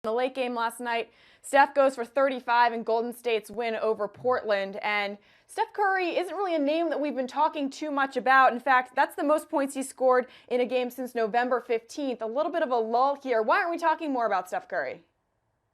The late game last night, Steph goes for 35 in Golden State's win over Portland. And Steph Curry isn't really a name that we've been talking too much about. In fact, that's the most points he scored in a game since November 15th. A little bit of a lull here. Why aren't we talking more about Steph Curry?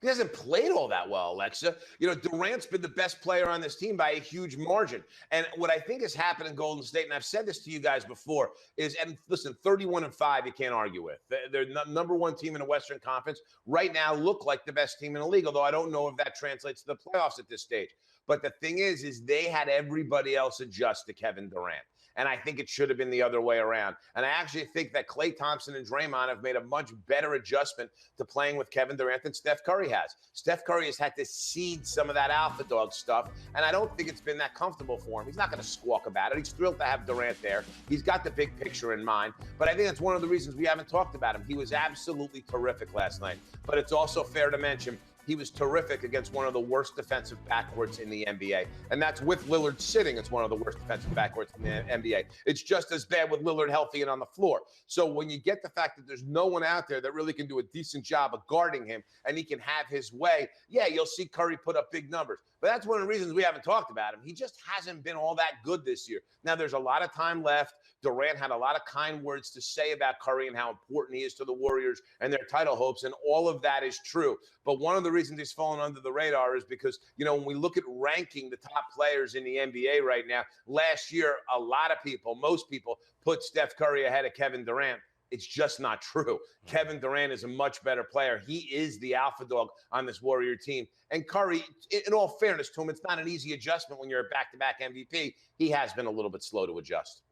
He hasn't played all that well, Alexa. Durant's been the best player on this team by a huge margin. And what I think has happened in Golden State, and I've said this to you guys before, and listen, 31-5, you can't argue with. They're number one team in the Western Conference. Right now, look like the best team in the league, although I don't know if that translates to the playoffs at this stage. But the thing is they had everybody else adjust to Kevin Durant. And I think it should have been the other way around. And I actually think that Klay Thompson and Draymond have made a much better adjustment to playing with Kevin Durant than Steph Curry has. Steph Curry has had to seed some of that alpha dog stuff, and I don't think it's been that comfortable for him. He's not going to squawk about it. He's thrilled to have Durant there. He's got the big picture in mind. But I think that's one of the reasons we haven't talked about him. He was absolutely terrific last night. But it's also fair to mention he was terrific against one of the worst defensive backcourts in the NBA. And that's with Lillard sitting. It's one of the worst defensive backcourts in the NBA. It's just as bad with Lillard healthy and on the floor. So when you get the fact that there's no one out there that really can do a decent job of guarding him and he can have his way, yeah, you'll see Curry put up big numbers. But that's one of the reasons we haven't talked about him. He just hasn't been all that good this year. Now, there's a lot of time left. Durant had a lot of kind words to say about Curry and how important he is to the Warriors and their title hopes, and all of that is true. But one of the reasons he's fallen under the radar is because, when we look at ranking the top players in the NBA right now, last year, a lot of people, most people, put Steph Curry ahead of Kevin Durant. It's just not true. Kevin Durant is a much better player. He is the alpha dog on this Warrior team. And Curry, in all fairness to him, it's not an easy adjustment when you're a back-to-back MVP. He has been a little bit slow to adjust.